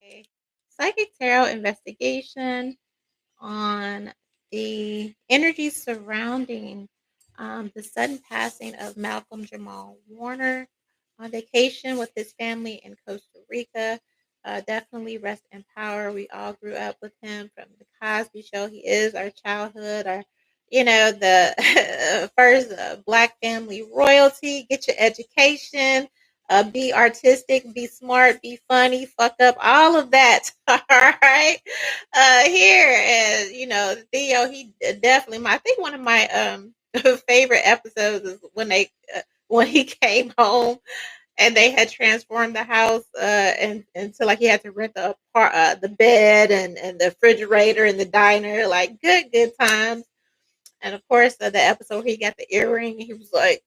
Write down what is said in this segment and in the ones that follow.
a psychic tarot investigation on the energy surrounding the sudden passing of Malcolm-Jamal Warner on vacation with his family in Costa Rica. Definitely rest in power. We all grew up with him from the Cosby Show. He is our childhood, the first Black family royalty. Get your education. Be artistic, be smart, be funny, fuck up, all of that. All right. Here, and Theo, he definitely. I think one of my favorite episodes is when he came home and they had transformed the house and until like he had to rent the bed and the refrigerator and the diner. Like good times. And of course, the episode where he got the earring, he was like.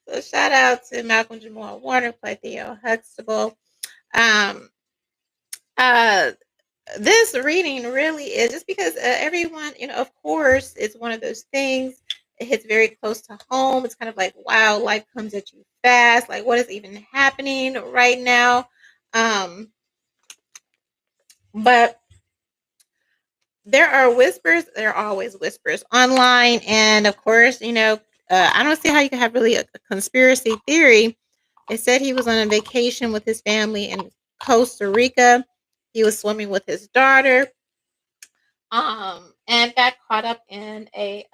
So shout out to Malcolm-Jamal Warner, play Theo Huxtable. Um, uh, this reading really is just because everyone, of course, it's one of those things. It hits very close to home. It's kind of like, wow, life comes at you fast. Like, what is even happening right now? But there are whispers. There are always whispers online, and of course, I don't see how you can have really a conspiracy theory. It said he was on a vacation with his family in Costa Rica. He was swimming with his daughter, and got caught up in a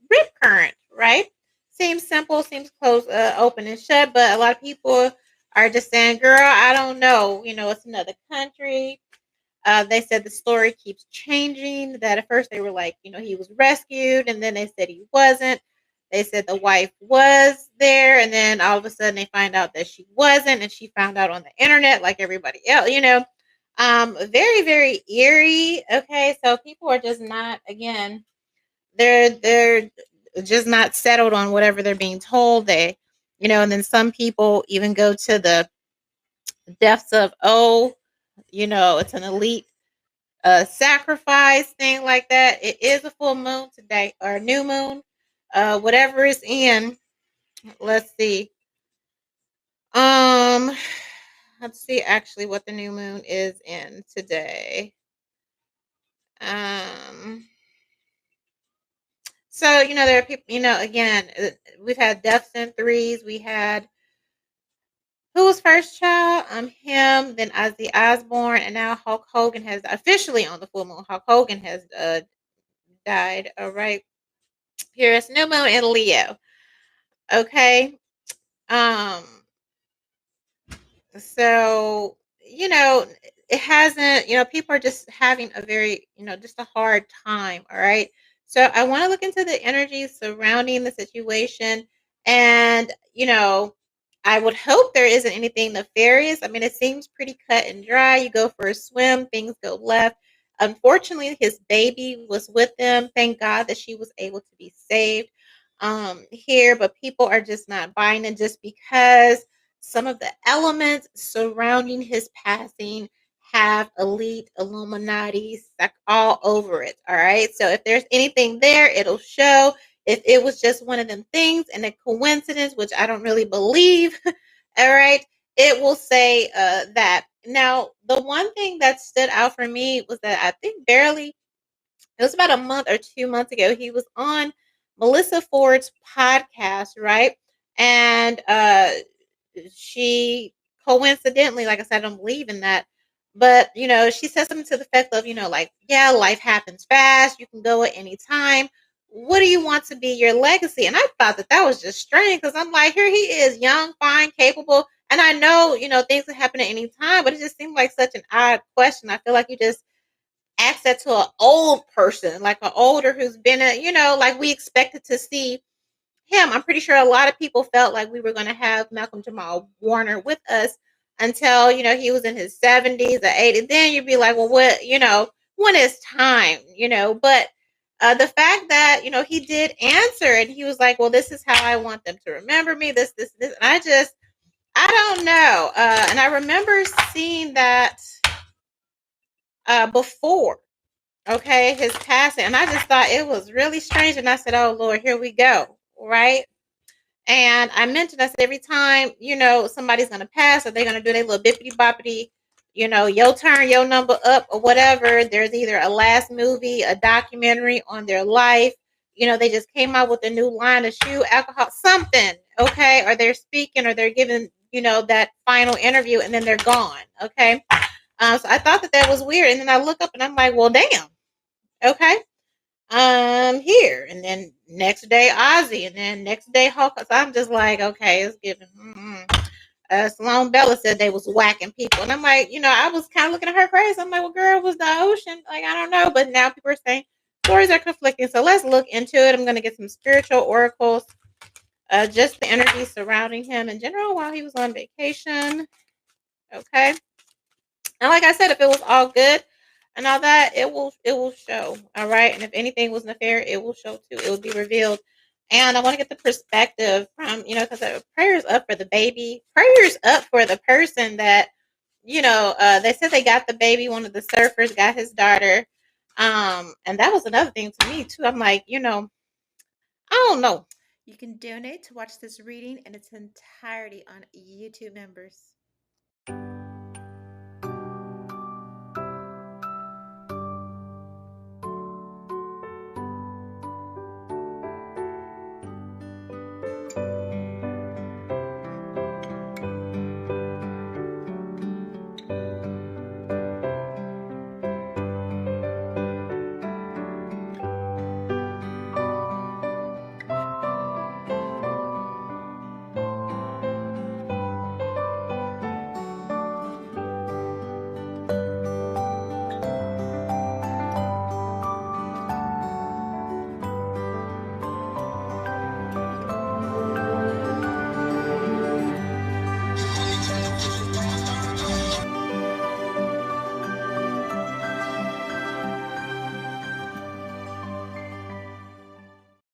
rip current. Right? Seems simple, seems close, open and shut, but a lot of people are just saying, "Girl, I don't know. It's another country." They said the story keeps changing. That at first they were like, he was rescued, and then they said he wasn't. They said the wife was there, and then all of a sudden they find out that she wasn't, and she found out on the internet like everybody else. Very very eerie. Okay, so people are just not again. They're just not settled on whatever they're being told. And then some people even go to the depths of it's an elite sacrifice thing like that. It is a full moon today or new moon, whatever is in. Let's see. Um, let's see actually what the new moon is in today. Um, so there are people. Again, we've had deaths in threes. We had who was first child? Him, then Ozzy Osbourne, and now Hulk Hogan has officially on the full moon. Hulk Hogan has died. All right. Here's new moon in Leo. Okay. Um, so, it hasn't, people are just having a very, just a hard time. All right. So I want to look into the energy surrounding the situation. And, I would hope there isn't anything nefarious. I mean, it seems pretty cut and dry. You go for a swim, things go left. Unfortunately, his baby was with them. Thank God that she was able to be saved here, but people are just not buying it just because some of the elements surrounding his passing have elite Illuminati all over it. All right. So if there's anything there, it'll show. If it was just one of them things and a coincidence, which I don't really believe, all right, it will say that. Now, the one thing that stood out for me was that I think barely it was about a month or 2 months ago. He was on Melissa Ford's podcast, right? And she coincidentally, like I said, I don't believe in that. But, she said something to the effect of, like, yeah, life happens fast. You can go at any time. What do you want to be your legacy? And I thought that was just strange because I'm like, here he is, young, fine, capable. And I know, things can happen at any time, but it just seemed like such an odd question. I feel like you just ask that to an old person, like an older who's been like we expected to see him. I'm pretty sure a lot of people felt like we were going to have Malcolm-Jamal Warner with us until, he was in his 70s or 80s. Then you'd be like, well, when is time, but the fact that, he did answer and he was like, well, this is how I want them to remember me, this. And I don't know. And I remember seeing that before. Okay, his passing. And I just thought it was really strange. And I said, oh, Lord, here we go. Right. And I mentioned, I said, every time, somebody's going to pass or they're going to do their little bippity boppity, your turn, your number up or whatever, there's either a last movie, a documentary on their life. They just came out with a new line of shoe, alcohol, something, okay? Or they're speaking or they're giving, that final interview and then they're gone, okay? So I thought that was weird. And then I look up and I'm like, well, damn, okay. Here, and then next day Ozzy, and then next day Hulk. So I'm just like, okay, it's giving. Sloan Bella said they was whacking people, and I'm like, I was kind of looking at her crazy. I'm like, well, girl, it was the ocean. Like, I don't know, but now people are saying stories are conflicting. So let's look into it. I'm gonna get some spiritual oracles, just the energy surrounding him in general while he was on vacation. Okay. And like I said, if it was all good and all that, it will show. All right. And if anything was nefarious, it will show too. It will be revealed. And I want to get the perspective from, because prayers up for the baby, prayers up for the person that, they said they got the baby. One of the surfers got his daughter. And that was another thing to me too. I'm like, I don't know. You can donate to watch this reading in its entirety on YouTube members.